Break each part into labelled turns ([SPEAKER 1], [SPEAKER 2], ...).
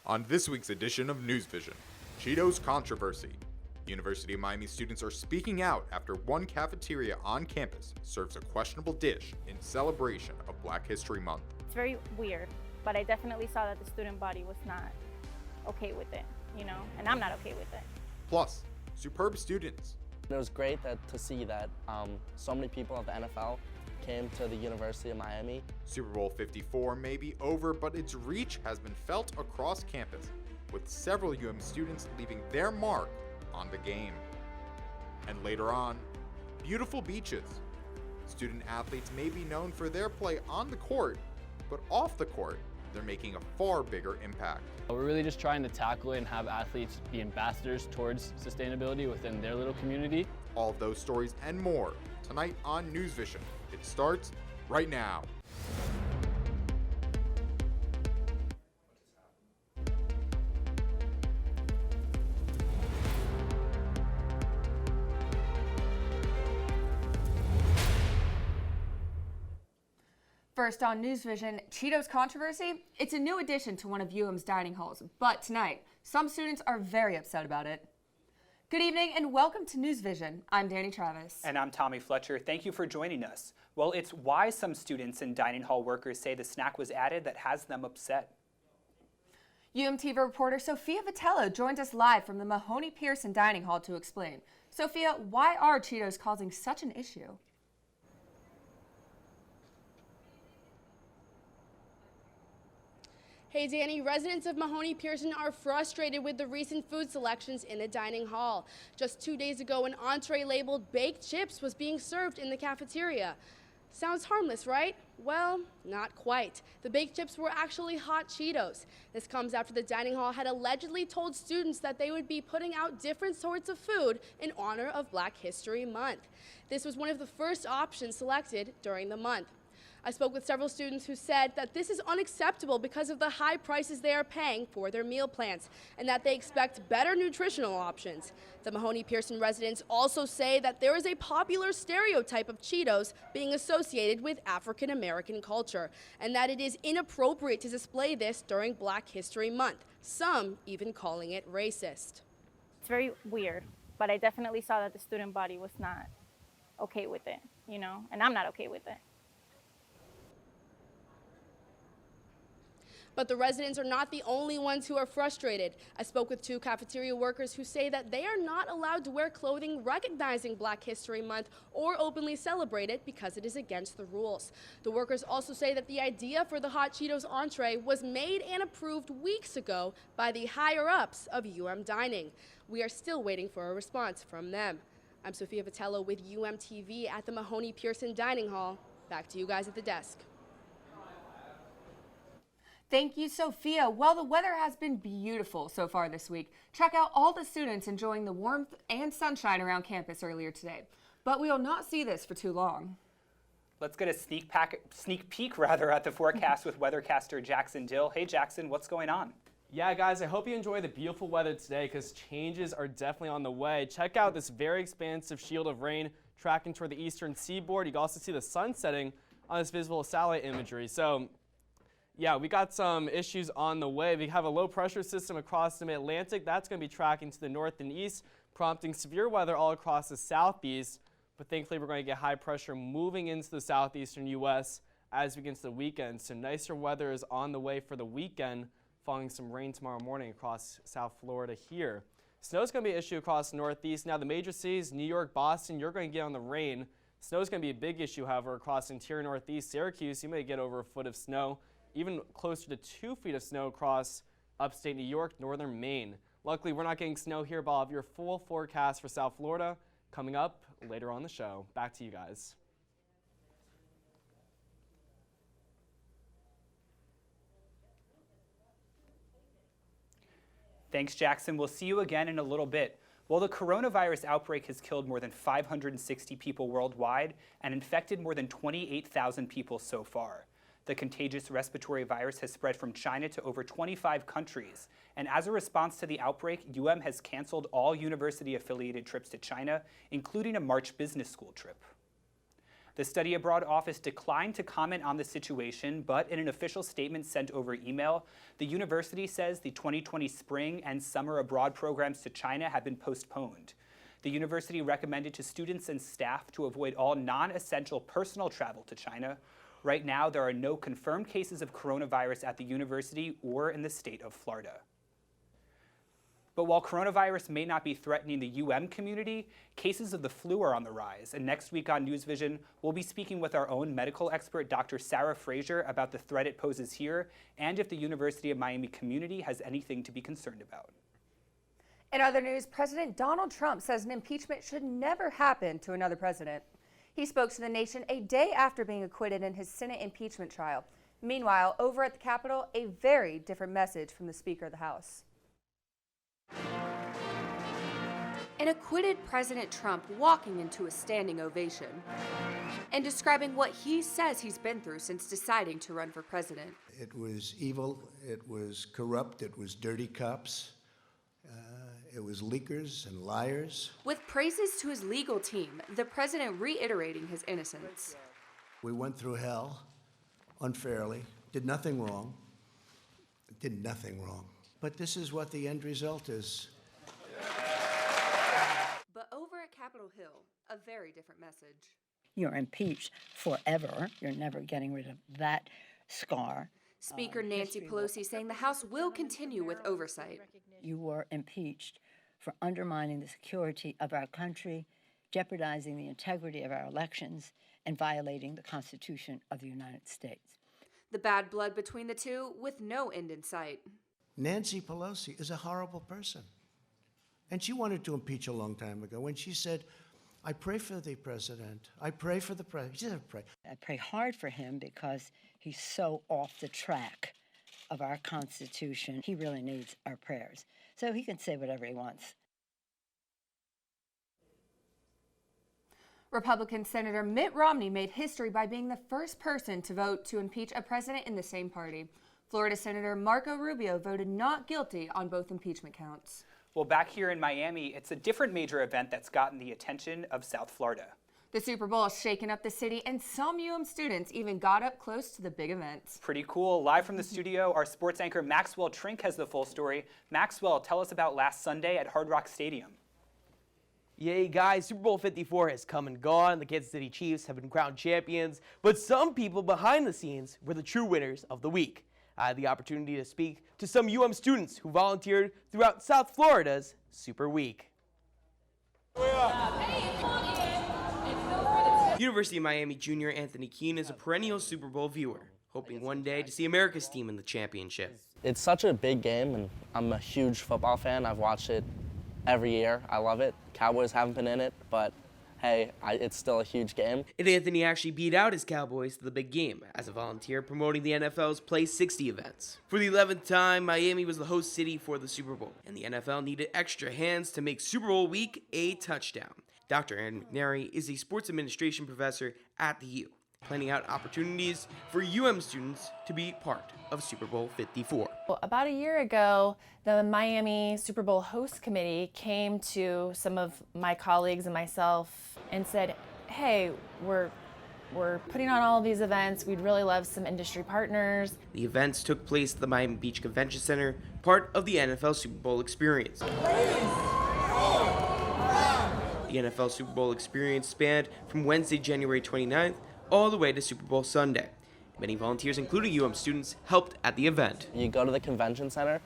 [SPEAKER 1] On this week's edition of NewsVision, Cheetos controversy. University of Miami students are speaking out after one cafeteria on campus serves a questionable dish in celebration of Black History Month.
[SPEAKER 2] It's very weird, but I definitely saw that the student body was not okay with it, and I'm not okay with it.
[SPEAKER 1] Plus, superb students.
[SPEAKER 3] It was great to see that so many people of the NFL came to the University of Miami.
[SPEAKER 1] Super Bowl 54 may be over, but its reach has been felt across campus, with several UM students leaving their mark on the game. And later on, beautiful beaches. Student athletes may be known for their play on the court, but off the court, they're making a far bigger impact.
[SPEAKER 4] We're really just trying to tackle it and have athletes be ambassadors towards sustainability within their little community.
[SPEAKER 1] All of those stories and more tonight on NewsVision. It starts right now.
[SPEAKER 5] First on NewsVision, Cheetos controversy. It's a new addition to one of UM's dining halls, but tonight, some students are very upset about it. Good evening and welcome to NewsVision. I'm Danny Travis.
[SPEAKER 6] And I'm Tommy Fletcher. Thank you for joining us. Well, it's why some students and dining hall workers say the snack was added that has them upset.
[SPEAKER 5] UMTV reporter Sophia Vitello joined us live from the Mahoney Pearson Dining Hall to explain. Sophia, why are Cheetos causing such an issue?
[SPEAKER 7] Hey Danny, residents of Mahoney Pearson are frustrated with the recent food selections in the dining hall. Just 2 days ago, an entree labeled baked chips was being served in the cafeteria. Sounds harmless, right? Well, not quite. The baked chips were actually hot Cheetos. This comes after the dining hall had allegedly told students that they would be putting out different sorts of food in honor of Black History Month. This was one of the first options selected during the month. I spoke with several students who said that this is unacceptable because of the high prices they are paying for their meal plans and that they expect better nutritional options. The Mahoney Pearson residents also say that there is a popular stereotype of Cheetos being associated with African American culture and that it is inappropriate to display this during Black History Month, some even calling it racist.
[SPEAKER 2] It's very weird, but I definitely saw that the student body was not okay with it, and I'm not okay with it.
[SPEAKER 7] But the residents are not the only ones who are frustrated. I spoke with 2 cafeteria workers who say that they are not allowed to wear clothing recognizing Black History Month or openly celebrate it because it is against the rules. The workers also say that the idea for the hot Cheetos entree was made and approved weeks ago by the higher-ups of UM Dining. We are still waiting for a response from them. I'm Sophia Vitello with UMTV at the Mahoney Pearson Dining Hall. Back to you guys at the desk.
[SPEAKER 5] Thank you, Sophia. Well, the weather has been beautiful so far this week. Check out all the students enjoying the warmth and sunshine around campus earlier today. But we will not see this for too long.
[SPEAKER 6] Let's get a sneak peek at the forecast with weathercaster Jackson Dill. Hey Jackson, what's going on?
[SPEAKER 8] Yeah, guys, I hope you enjoy the beautiful weather today because changes are definitely on the way. Check out this very expansive shield of rain tracking toward the eastern seaboard. You can also see the sun setting on this visible satellite imagery. So, yeah, we got some issues on the way. We have a low pressure system across the mid-Atlantic. That's going to be tracking to the north and east, prompting severe weather all across the southeast. But thankfully, we're going to get high pressure moving into the southeastern U.S. as we get into the weekend. So nicer weather is on the way for the weekend, following some rain tomorrow morning across South Florida here. Snow is going to be an issue across the northeast. Now, the major cities, New York, Boston, you're going to get on the rain. Snow is going to be a big issue, however, across the interior northeast. Syracuse, you may get over a foot of snow, even closer to 2 feet of snow across upstate New York, northern Maine. Luckily, we're not getting snow here, but I'll have your full forecast for South Florida coming up later on the show. Back to you guys.
[SPEAKER 6] Thanks, Jackson. We'll see you again in a little bit. Well, the coronavirus outbreak has killed more than 560 people worldwide and infected more than 28,000 people so far. The contagious respiratory virus has spread from China to over 25 countries. And as a response to the outbreak, UM has canceled all university-affiliated trips to China, including a March business school trip. The study abroad office declined to comment on the situation, but in an official statement sent over email, the university says the 2020 spring and summer abroad programs to China have been postponed. The university recommended to students and staff to avoid all non-essential personal travel to China. Right now, there are no confirmed cases of coronavirus at the university or in the state of Florida. But while coronavirus may not be threatening the UM community, cases of the flu are on the rise. And next week on NewsVision, we'll be speaking with our own medical expert, Dr. Sarah Frazier, about the threat it poses here and if the University of Miami community has anything to be concerned about.
[SPEAKER 5] In other news, President Donald Trump says an impeachment should never happen to another president. He spoke to the nation a day after being acquitted in his Senate impeachment trial. Meanwhile, over at the Capitol, a very different message from the Speaker of the House. An acquitted President Trump walking into a standing ovation and describing what he says he's been through since deciding to run for president.
[SPEAKER 9] It was evil, it was corrupt, it was dirty cops, it was leakers and liars.
[SPEAKER 5] With praises to his legal team, the president reiterating his innocence.
[SPEAKER 9] We went through hell unfairly, did nothing wrong, But this is what the end result is.
[SPEAKER 5] But over at Capitol Hill, a very different message.
[SPEAKER 10] You're impeached forever. You're never getting rid of that scar.
[SPEAKER 5] Speaker Nancy Pelosi saying the House will continue with oversight.
[SPEAKER 10] You were impeached for undermining the security of our country, jeopardizing the integrity of our elections, and violating the Constitution of the United States.
[SPEAKER 5] The bad blood between the two with no end in sight.
[SPEAKER 9] Nancy Pelosi is a horrible person. And she wanted to impeach a long time ago when she said, I pray for the president. I pray for the president. She didn't pray.
[SPEAKER 10] I pray hard for him because he's so off the track of our Constitution. He really needs our prayers. So he can say whatever he wants.
[SPEAKER 5] Republican Senator Mitt Romney made history by being the first person to vote to impeach a president in the same party. Florida Senator Marco Rubio voted not guilty on both impeachment counts.
[SPEAKER 6] Well, back here in Miami, it's a different major event that's gotten the attention of South Florida.
[SPEAKER 5] The Super Bowl has shaken up the city, and some students even got up close to the big event.
[SPEAKER 6] Pretty cool. Live from the studio, our sports anchor Maxwell Trink has the full story. Maxwell, tell us about last Sunday at Hard Rock Stadium.
[SPEAKER 11] Yay, guys, Super Bowl 54 has come and gone. The Kansas City Chiefs have been crowned champions, but some people behind the scenes were the true winners of the week. I had the opportunity to speak to some students who volunteered throughout South Florida's Super Week. University of Miami junior Anthony Keene is a perennial Super Bowl viewer, hoping one day to see America's team in the championship.
[SPEAKER 3] It's such a big game, and I'm a huge football fan. I've watched it every year. I love it. Cowboys haven't been in it, but hey, it's still a huge game.
[SPEAKER 11] And Anthony actually beat out his Cowboys to the big game as a volunteer promoting the NFL's Play 60 events. For the 11th time, Miami was the host city for the Super Bowl, and the NFL needed extra hands to make Super Bowl week a touchdown. Dr. Aaron McNary is a sports administration professor at the U, planning out opportunities for students to be part of Super Bowl 54.
[SPEAKER 12] Well, about a year ago, the Miami Super Bowl host committee came to some of my colleagues and myself and said, hey, we're putting on all of these events. We'd really love some industry partners.
[SPEAKER 11] The events took place at the Miami Beach Convention Center, part of the NFL Super Bowl experience. The NFL Super Bowl experience spanned from Wednesday, January 29th, all the way to Super Bowl Sunday. Many volunteers, including students, helped at the event.
[SPEAKER 3] You go to the convention center,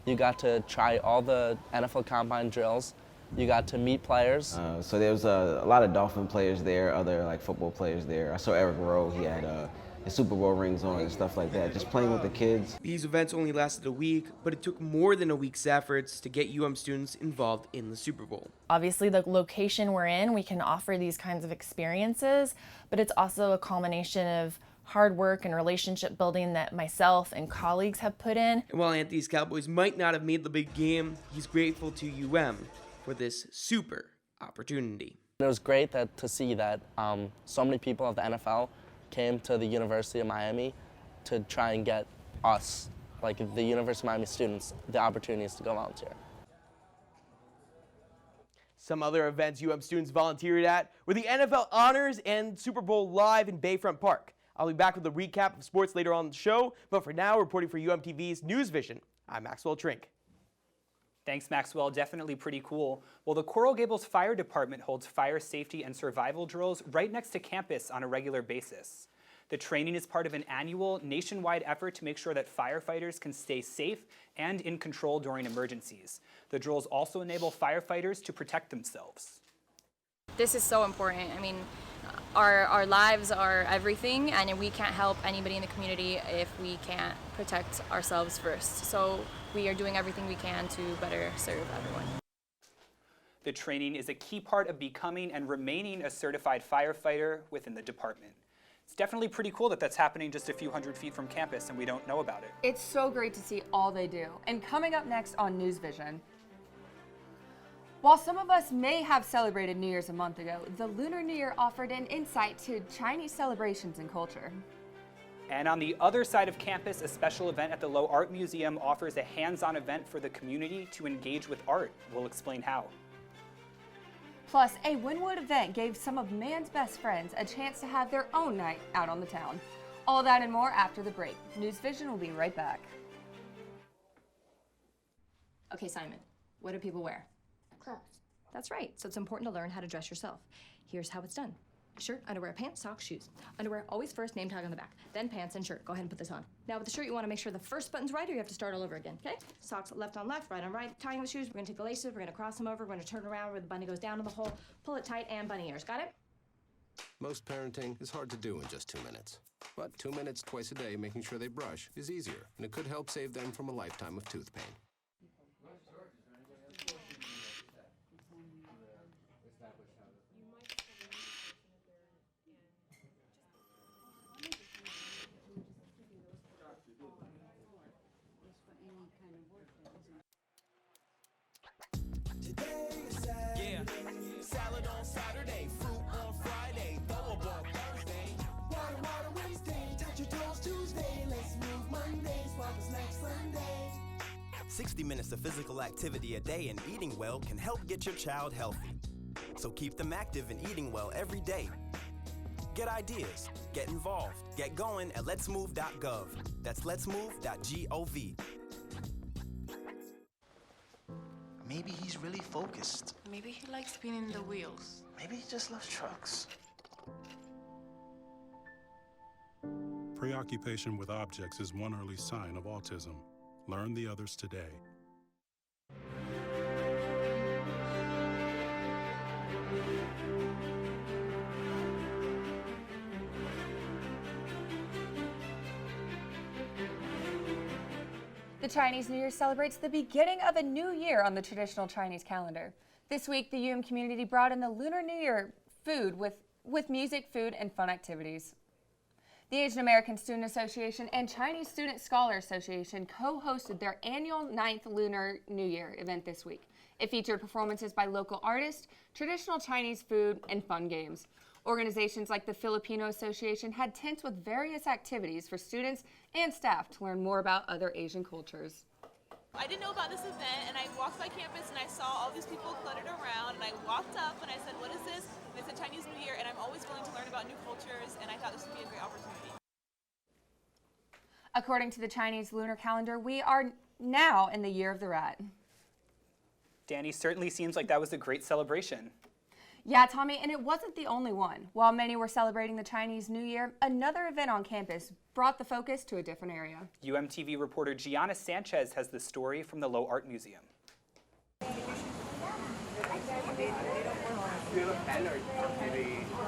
[SPEAKER 3] you got to try all the NFL combine drills, you got to meet players.
[SPEAKER 13] So there was a lot of Dolphin players there, other football players there. I saw Eric Rowe, he had his Super Bowl rings on and stuff like that, just playing with the kids.
[SPEAKER 11] These events only lasted a week, but it took more than a week's efforts to get students involved in the Super Bowl.
[SPEAKER 12] Obviously, the location we're in, we can offer these kinds of experiences, but it's also a culmination of hard work and relationship building that myself and colleagues have put in.
[SPEAKER 11] And while Anthony's Cowboys might not have made the big game, he's grateful to for this super opportunity.
[SPEAKER 3] It was great to see that so many people of the NFL came to the University of Miami to try and get us, like the University of Miami students, the opportunities to go volunteer.
[SPEAKER 11] Some other events UM students volunteered at were the NFL Honors and Super Bowl Live in Bayfront Park. I'll be back with a recap of sports later on in the show, but for now, reporting for UMTV's NewsVision, I'm Maxwell Trink.
[SPEAKER 6] Thanks, Maxwell. Definitely pretty cool. Well, the Coral Gables Fire Department holds fire safety and survival drills right next to campus on a regular basis. The training is part of an annual nationwide effort to make sure that firefighters can stay safe and in control during emergencies. The drills also enable firefighters to protect themselves.
[SPEAKER 14] This is so important. I mean, our lives are everything, and we can't help anybody in the community if we can't protect ourselves first. So we are doing everything we can to better serve everyone.
[SPEAKER 6] The training is a key part of becoming and remaining a certified firefighter within the department. It's definitely pretty cool that that's happening just a few hundred feet from campus and we don't know about it.
[SPEAKER 5] It's so great to see all they do. And coming up next on NewsVision, while some of us may have celebrated New Year's a month ago, the Lunar New Year offered an insight to Chinese celebrations and culture.
[SPEAKER 6] And on the other side of campus, a special event at the Low Art Museum offers a hands-on event for the community to engage with art. We'll explain how.
[SPEAKER 5] Plus, a Wynwood event gave some of man's best friends a chance to have their own night out on the town. All that and more after the break. NewsVision will be right back.
[SPEAKER 15] Okay, Simon, what do people wear?
[SPEAKER 16] Clothes.
[SPEAKER 15] That's right, so it's important to learn how to dress yourself. Here's how it's done. Shirt, underwear, pants, socks, shoes. Underwear, always first, name tag on the back. Then pants and shirt. Go ahead and put this on. Now with the shirt, you want to make sure the first button's right or you have to start all over again, okay? Socks left on left, right on right. Tying the shoes, we're gonna take the laces, we're gonna cross them over, we're gonna turn around where the bunny goes down in the hole, pull it tight, and bunny ears. Got it?
[SPEAKER 17] Most parenting is hard to do in just 2 minutes. But 2 minutes twice a day making sure they brush is easier, and it could help save them from a lifetime of tooth pain.
[SPEAKER 18] Yeah, salad on Saturday, fruit on Friday, throw a ball Thursday, water Wednesday, touch your toes Tuesday, let's move Monday, swap us next Sunday. 60 minutes of physical activity a day and eating well can help get your child healthy. So keep them active and eating well every day. Get ideas, get involved, get going at letsmove.gov. That's letsmove.gov.
[SPEAKER 19] Maybe he's really focused.
[SPEAKER 20] Maybe he likes spinning the wheels.
[SPEAKER 19] Maybe he just loves trucks.
[SPEAKER 21] Preoccupation with objects is one early sign of autism. Learn the others today.
[SPEAKER 5] The Chinese New Year celebrates the beginning of a new year on the traditional Chinese calendar. This week, the UM community brought in the Lunar New Year food with music, food, and fun activities. The Asian American Student Association and Chinese Student Scholar Association co-hosted their annual 9th Lunar New Year event this week. It featured performances by local artists, traditional Chinese food, and fun games. Organizations like the Filipino Association had tents with various activities for students and staff to learn more about other Asian cultures.
[SPEAKER 22] I didn't know about this event, and I walked by campus and I saw all these people cluttered around, and I walked up and I said, what is this? And it's a Chinese New Year, and I'm always willing to learn about new cultures, and I thought this would be a great opportunity.
[SPEAKER 5] According to the Chinese lunar calendar, we are now in the year of the rat.
[SPEAKER 6] Danny, certainly seems like that was a great celebration.
[SPEAKER 5] Yeah, Tommy, and it wasn't the only one. While many were celebrating the Chinese New Year, another event on campus brought the focus to a different area.
[SPEAKER 6] UMTV reporter Gianna Sanchez has the story from the Low Art Museum.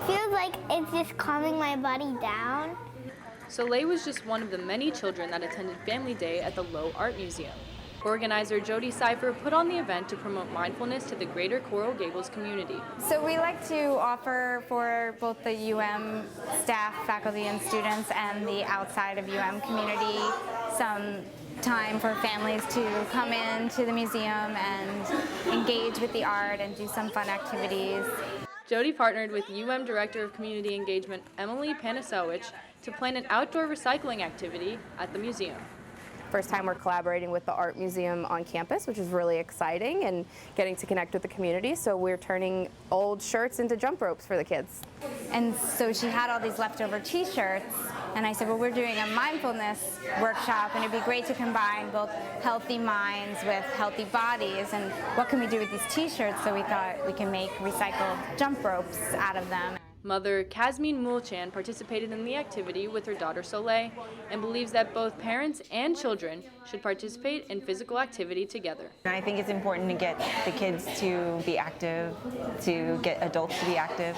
[SPEAKER 16] Feels like it's just calming my body down.
[SPEAKER 23] Soleil was just one of the many children that attended Family Day at the Low Art Museum. Organizer Jody Cipher put on the event to promote mindfulness to the greater Coral Gables community.
[SPEAKER 2] So we like to offer for both the UM staff, faculty, and students and the outside of UM community some time for families to come into the museum and engage with the art and do some fun activities.
[SPEAKER 23] Jody partnered with UM Director of Community Engagement Emily Panasewicz to plan an outdoor recycling activity at the museum.
[SPEAKER 1] First time we're collaborating with the art museum on campus, which is really exciting, and getting to connect with the community. So we're turning old shirts into jump ropes for the kids.
[SPEAKER 2] And so she had all these leftover t-shirts, and I said, well, we're doing a mindfulness workshop, and it'd be great to combine both healthy minds with healthy bodies, and what can we do with these t-shirts? So we thought we can make recycled jump ropes out of them.
[SPEAKER 23] Mother Kasmeen Mulchan participated in the activity with her daughter Soleil and believes that both parents and children should participate in physical activity together.
[SPEAKER 4] I think it's important to get the kids to be active, to get adults to be active,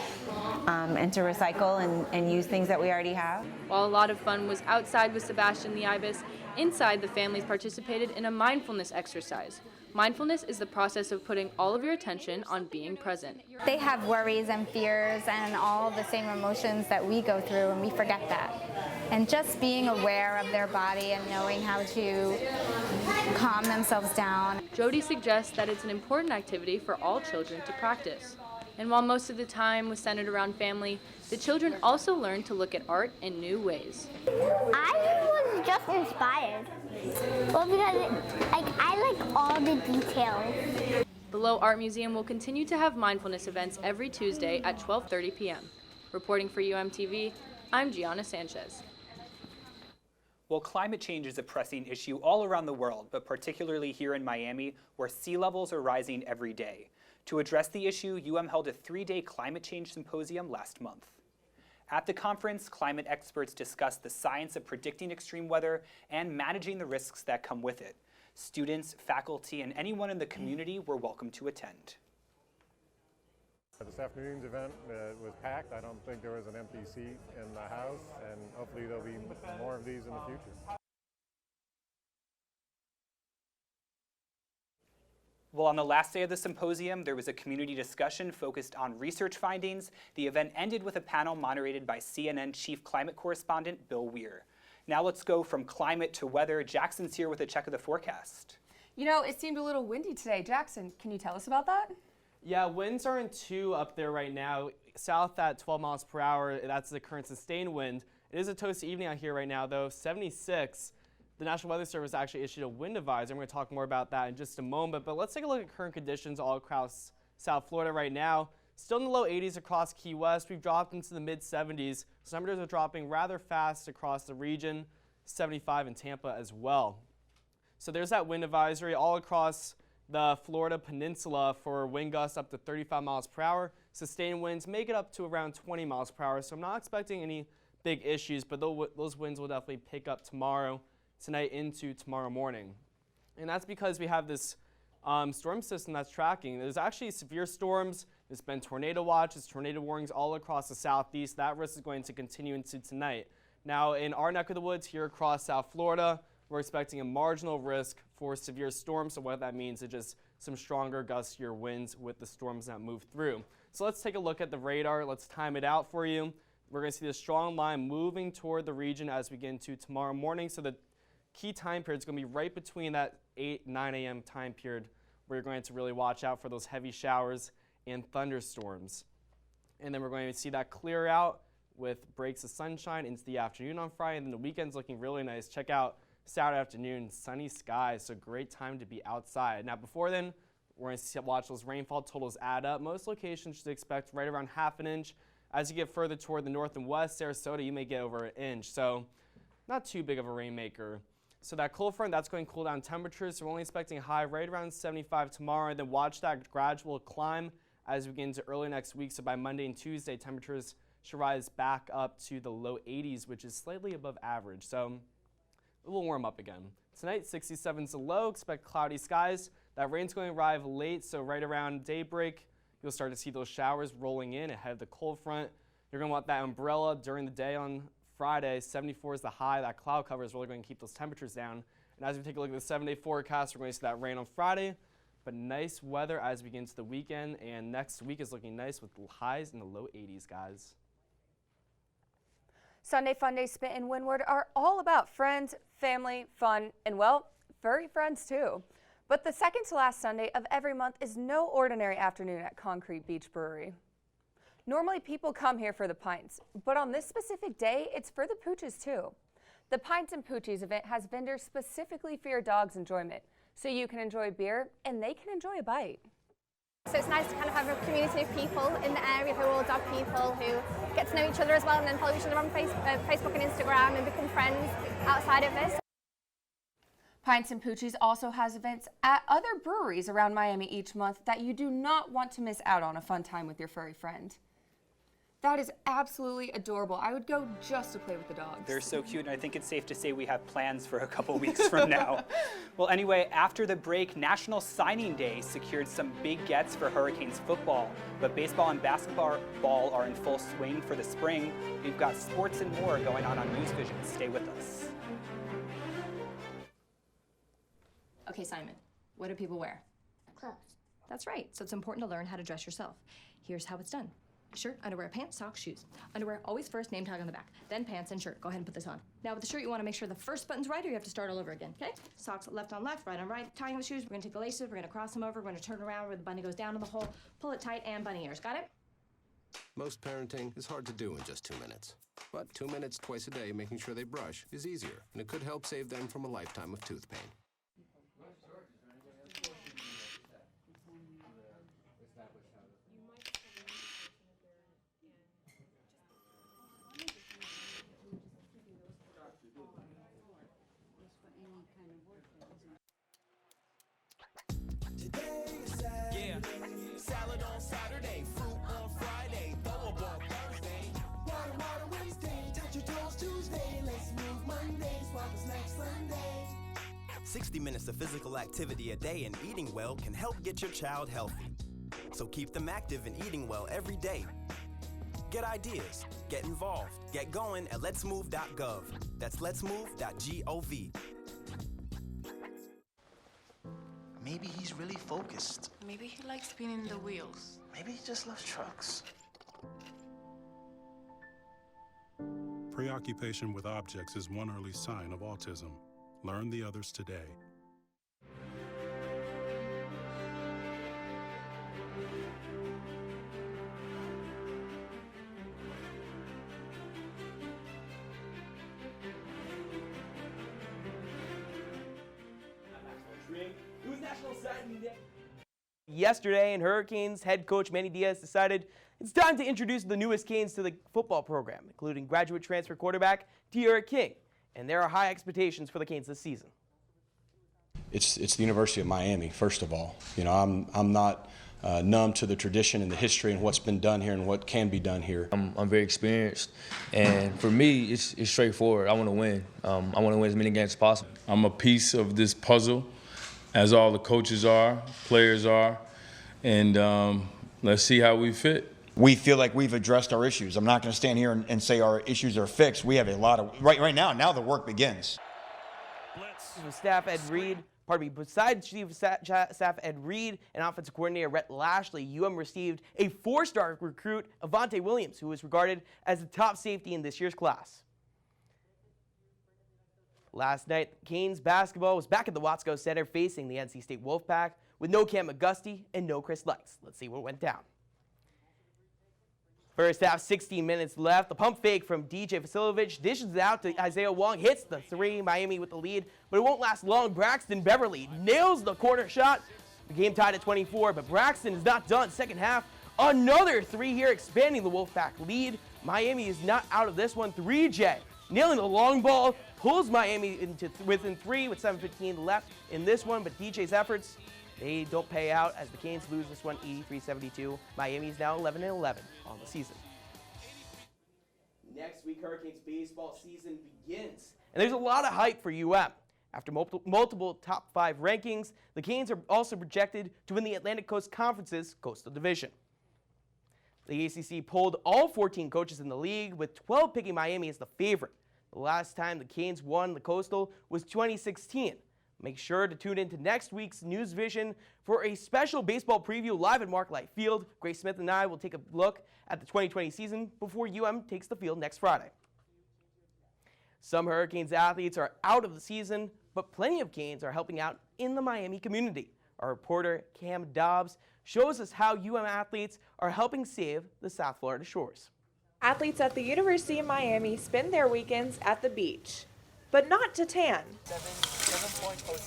[SPEAKER 4] and to recycle and use things that we already have.
[SPEAKER 23] While a lot of fun was outside with Sebastian the ibis, inside the families participated in a mindfulness exercise. Mindfulness is the process of putting all of your attention on being present.
[SPEAKER 2] They have worries and fears and all the same emotions that we go through, and we forget that. And just being aware of their body and knowing how to calm themselves down.
[SPEAKER 23] Jody suggests that it's an important activity for all children to practice. And while most of the time was centered around family, the children also learned to look at art in new ways.
[SPEAKER 16] I was just inspired. Well, because I like all the details.
[SPEAKER 23] The Low Art Museum will continue to have mindfulness events every Tuesday at 12:30 p.m. Reporting for UMTV, I'm Gianna Sanchez.
[SPEAKER 6] Well, climate change is a pressing issue all around the world, but particularly here in Miami, where sea levels are rising every day. To address the issue, UM held a 3-day climate change symposium last month. At the conference, climate experts discussed the science of predicting extreme weather and managing the risks that come with it. Students, faculty, and anyone in the community were welcome to attend.
[SPEAKER 7] This afternoon's event was packed. I don't think there was an empty seat in the house, and hopefully there'll be more of these in the future.
[SPEAKER 6] Well, on the last day of the symposium, there was a community discussion focused on research findings. The event ended with a panel moderated by CNN Chief Climate Correspondent Bill Weir. Now let's go from climate to weather. Jackson's here with a check of the forecast.
[SPEAKER 5] You know, it seemed a little windy today. Jackson, can you tell us about that?
[SPEAKER 8] Yeah, winds are in 2 up there right now. South at 12 miles per hour, that's the current sustained wind. It is a toasty evening out here right now, though, 76. The National Weather Service actually issued a wind advisory. I'm going to talk more about that in just a moment, but let's take a look at current conditions all across South Florida right now. Still in the low 80s across Key West. We've dropped into the mid 70s. Temperatures are dropping rather fast across the region, 75 in Tampa as well. So there's that wind advisory all across the Florida peninsula for wind gusts up to 35 miles per hour. Sustained winds make it up to around 20 miles per hour, so I'm not expecting any big issues, but those winds will definitely pick up tomorrow, tonight into tomorrow morning. And that's because we have this storm system that's tracking. There's actually severe storms. There's been tornado watches, tornado warnings all across the southeast. That risk is going to continue into tonight. Now, in our neck of the woods here across South Florida, we're expecting a marginal risk for severe storms. So what that means is just some stronger gustier winds with the storms that move through. So let's take a look at the radar. Let's time it out for you. We're going to see the strong line moving toward the region as we get into tomorrow morning. So the key time period is going to be right between that 8-9 a.m. time period where you're going to really watch out for those heavy showers and thunderstorms. And then we're going to see that clear out with breaks of sunshine into the afternoon on Friday, and then the weekend's looking really nice. Check out Saturday afternoon, sunny skies, so great time to be outside. Now before then, we're going to watch those rainfall totals add up. Most locations should expect right around ½ an inch. As you get further toward the north and west, Sarasota, you may get over an inch, so not too big of a rainmaker. So that cold front, that's going to cool down temperatures. So we're only expecting a high right around 75 tomorrow, and then watch that gradual climb as we get into early next week. So by Monday and Tuesday, temperatures should rise back up to the low 80s, which is slightly above average. So it will warm up again. Tonight, 67 is the low. Expect cloudy skies. That rain's going to arrive late, so right around daybreak, you'll start to see those showers rolling in ahead of the cold front. You're going to want that umbrella during the day on Friday. 74 is the high. That cloud cover is really going to keep those temperatures down. And as we take a look at the 7-day forecast, we're going to see that rain on Friday, but nice weather as we get into the weekend. And next week is looking nice with highs in the low 80s, guys.
[SPEAKER 5] Sunday Fun Day Spit and Windward are all about friends, family, fun, and well, furry friends too. But the second to last Sunday of every month is no ordinary afternoon at Concrete Beach Brewery. Normally people come here for the pints, but on this specific day, it's for the pooches too. The Pints and Poochies event has vendors specifically for your dog's enjoyment, so you can enjoy beer and they can enjoy a bite.
[SPEAKER 9] So it's nice to kind of have a community of people in the area who are all dog people who get to know each other as well and then follow each other on Facebook and Instagram and become friends outside of this.
[SPEAKER 5] Pints and Poochies also has events at other breweries around Miami each month that you do not want to miss out on a fun time with your furry friend. That is absolutely adorable. I would go just to play with the dogs.
[SPEAKER 6] They're so cute, and I think it's safe to say we have plans for a couple weeks from now. Well, anyway, after the break, National Signing Day secured some big gets for Hurricanes football, but baseball and basketball are in full swing for the spring. We've got sports and more going on NewsVision. Stay with us.
[SPEAKER 15] Okay, Simon, what do people wear?
[SPEAKER 16] Clothes.
[SPEAKER 15] That's right. So it's important to learn how to dress yourself. Here's how it's done. Shirt, underwear, pants, socks, shoes. Underwear, always first, name tag on the back. Then pants and shirt. Go ahead and put this on. Now with the shirt, you want to make sure the first button's right or you have to start all over again, okay? Socks left on left, right on right. Tying the shoes, we're going to take the laces, we're going to cross them over, we're going to turn around where the bunny goes down in the hole, pull it tight, and bunny ears. Got it?
[SPEAKER 17] Most parenting is hard to do in just 2 minutes. But 2 minutes twice a day making sure they brush is easier, and it could help save them from a lifetime of tooth pain.
[SPEAKER 18] Yeah. Salad on Saturday, fruit on Friday, throw a ball Thursday. Water Wednesday, touch your toes Tuesday. Let's move Monday, swap us next Sunday.
[SPEAKER 10] 60 minutes of physical activity a day and eating well can help get your child healthy. So keep them active and eating well every day. Get ideas, get involved, get going at letsmove.gov. That's letsmove.gov.
[SPEAKER 19] Maybe he's really focused.
[SPEAKER 20] Maybe he likes spinning the wheels.
[SPEAKER 19] Maybe he just loves trucks.
[SPEAKER 21] Preoccupation with objects is one early sign of autism. Learn the others today.
[SPEAKER 11] Yesterday, and Hurricanes head coach Manny Diaz decided it's time to introduce the newest Canes to the football program, including graduate transfer quarterback Tierra King. And there are high expectations for the Canes this season.
[SPEAKER 13] It's the University of Miami, first of all. You know, I'm not numb to the tradition and the history and what's been done here and what can be done here.
[SPEAKER 24] I'm very experienced, and for me, it's straightforward. I want to win. I want to win as many games as possible.
[SPEAKER 25] I'm a piece of this puzzle, as all the coaches are, players are, and let's see how we fit.
[SPEAKER 26] We feel like we've addressed our issues. I'm not going to stand here and say our issues are fixed. We have a lot of, right now the work begins.
[SPEAKER 11] Besides Chief of Staff Ed Reed and Offensive Coordinator Rhett Lashley, UM received a 4-star recruit, Avante Williams, who is regarded as the top safety in this year's class. Last night, Canes basketball was back at the Watsco Center facing the NC State Wolfpack with no Cam McGusty and no Chris Lex. Let's see what went down. First half, 16 minutes left. The pump fake from DJ Vasilovich dishes it out to Isaiah Wong, hits the three, Miami with the lead, but it won't last long. Braxton Beverly nails the corner shot. The game tied at 24, but Braxton is not done. Second half, another three here, expanding the Wolfpack lead. Miami is not out of this one. 3J nailing the long ball, pulls Miami into within 3 with 7:15 left in this one, but DJ's efforts, they don't pay out as the Canes lose this one 83-72. Miami is now 11-11 on the season. Next week, Hurricanes baseball season begins, and there's a lot of hype for UM. After multiple top 5 rankings, the Canes are also projected to win the Atlantic Coast Conference's Coastal Division. The ACC polled all 14 coaches in the league, with 12 picking Miami as the favorite. The last time the Canes won the Coastal was 2016. Make sure to tune in to next week's NewsVision for a special baseball preview live at Mark Light Field. Grace Smith and I will take a look at the 2020 season before UM takes the field next Friday. Some Hurricanes athletes are out of the season, but plenty of Canes are helping out in the Miami community. Our reporter Cam Dobbs shows us how UM athletes are helping save the South Florida shores.
[SPEAKER 27] Athletes at the University of Miami spend their weekends at the beach.
[SPEAKER 1] but not to tan.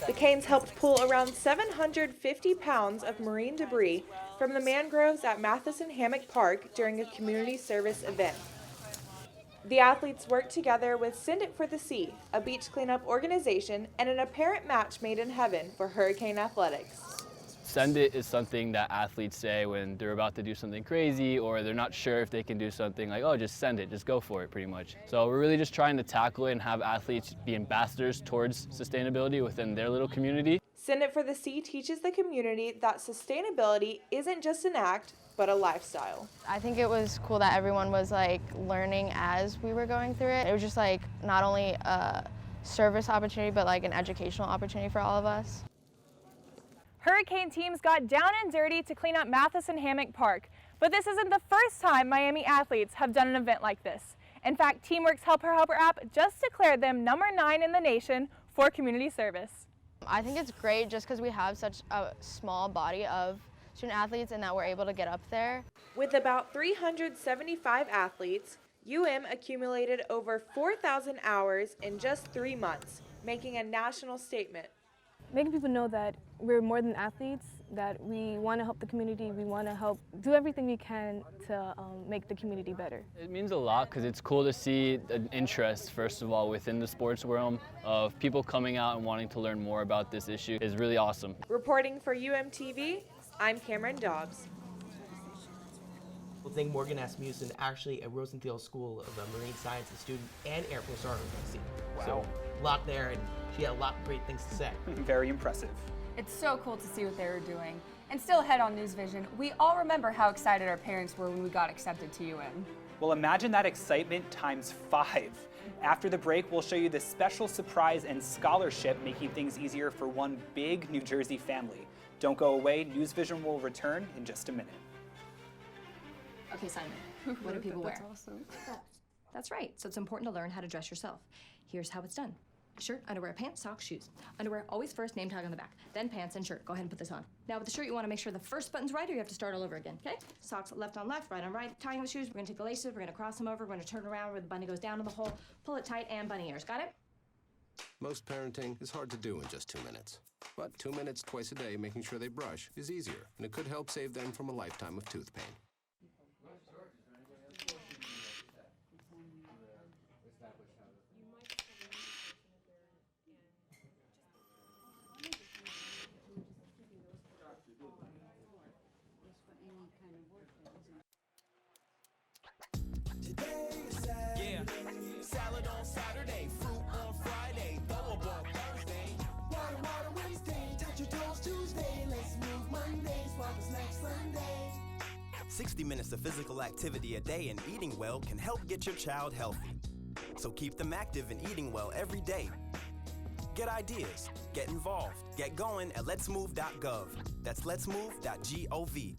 [SPEAKER 1] The canes helped pull around 750 pounds of marine debris from the mangroves at Matheson Hammock Park during a community service event. The athletes worked together with Send It for the Sea, a beach cleanup organization, and an apparent match made in heaven for hurricane athletics.
[SPEAKER 3] Send it is something that athletes say when they're about to do something crazy or they're not sure if they can do something, like, oh, just send it, just go for it, pretty much. So we're really just trying to tackle it and have athletes be ambassadors towards sustainability within their little community.
[SPEAKER 1] Send It for the Sea teaches the community that sustainability isn't just an act, but a lifestyle.
[SPEAKER 4] I think it was cool that everyone was like learning as we were going through it. It was just like not only a service opportunity, but like an educational opportunity for all of us.
[SPEAKER 12] Hurricane teams got down and dirty to clean up Matheson Hammock Park, but this isn't the first time Miami athletes have done an event like this. In fact, Teamwork's Help Her Helper app just declared them #9 in the nation for community service.
[SPEAKER 4] I think it's great just because we have such a small body of student athletes and that we're able to get up there.
[SPEAKER 1] With about 375 athletes, UM accumulated over 4,000 hours in just 3 months, making a national statement.
[SPEAKER 14] Making people know that we're more than athletes, that we want to help the community, we want to help do everything we can to make the community better.
[SPEAKER 3] It means a lot because it's cool to see an interest, first of all, within the sports realm of people coming out and wanting to learn more about this issue is really awesome.
[SPEAKER 1] Reporting for UMTV, I'm Cameron Dobbs.
[SPEAKER 11] We'll thank Morgan Asmussen, actually a Rosenthal School of Marine Sciences student and Air Force ROTC.
[SPEAKER 6] Wow.
[SPEAKER 11] So a lot there, and she had a lot of great things to say.
[SPEAKER 6] Very impressive.
[SPEAKER 5] It's so cool to see what they were doing. And still ahead on NewsVision, we all remember how excited our parents were when we got accepted to UM.
[SPEAKER 6] Well, imagine that excitement times 5. After the break, we'll show you the special surprise and scholarship making things easier for one big New Jersey family. Don't go away, NewsVision will return in just a minute.
[SPEAKER 15] Okay, Simon, what do people wear?
[SPEAKER 5] That's awesome.
[SPEAKER 15] That's right. So it's important to learn how to dress yourself. Here's how it's done. Shirt, underwear, pants, socks, shoes. Underwear, always first, name tag on the back. Then pants and shirt. Go ahead and put this on. Now with the shirt, you want to make sure the first button's right or you have to start all over again, okay? Socks left on left, right on right. Tying the shoes, we're going to take the laces, we're going to cross them over, we're going to turn around where the bunny goes down in the hole, pull it tight, and bunny ears. Got it?
[SPEAKER 17] Most parenting is hard to do in just 2 minutes. But 2 minutes twice a day making sure they brush is easier, and it could help save them from a lifetime of tooth pain.
[SPEAKER 18] Yeah, salad on Saturday, fruit on Friday, double ball Thursday. Water Wednesday, touch your toes Tuesday. Let's move Monday, swap us next Sunday.
[SPEAKER 10] 60 minutes of physical activity a day and eating well can help get your child healthy. So keep them active and eating well every day. Get ideas, get involved, get going at letsmove.gov. That's letsmove.gov.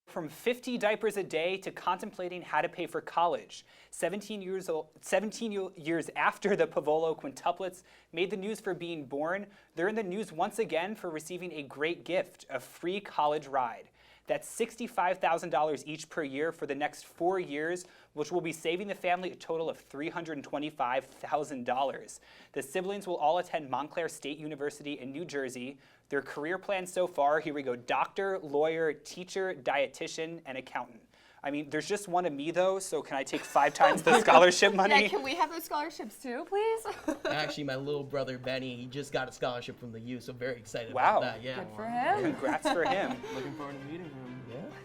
[SPEAKER 6] From 50 diapers a day to contemplating how to pay for college. 17 years after the Pavolo quintuplets made the news for being born, they're in the news once again for receiving a great gift, a free college ride. That's $65,000 each per year for the next 4 years, which will be saving the family a total of $325,000. The siblings will all attend Montclair State University in New Jersey. Their career plans so far, here we go, doctor, lawyer, teacher, dietitian, and accountant. I mean, there's just one of me though, so can I take 5 times the scholarship money?
[SPEAKER 5] Yeah, can we have those scholarships too, please?
[SPEAKER 11] Actually, my little brother Benny, he just got a scholarship from the U, so very excited
[SPEAKER 6] Wow.
[SPEAKER 11] about that. Yeah.
[SPEAKER 5] Good for him.
[SPEAKER 6] Congrats for him.
[SPEAKER 8] Looking forward to meeting him.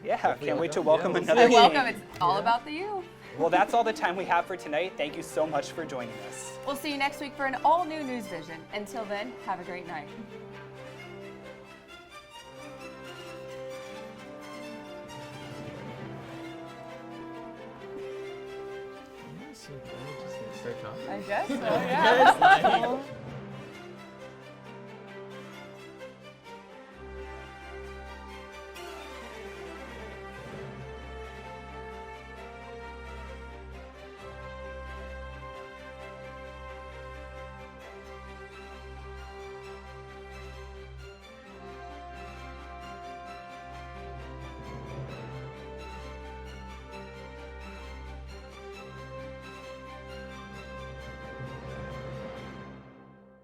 [SPEAKER 6] Yeah, can't wait to welcome
[SPEAKER 8] we'll
[SPEAKER 6] another
[SPEAKER 5] Welcome, it's all about the U.
[SPEAKER 6] Well, that's all the time we have for tonight. Thank you so much for joining us.
[SPEAKER 5] We'll see you next week for an all-new NewsVision. Until then, have a great night.
[SPEAKER 8] Start talking.
[SPEAKER 5] I guess so, yeah.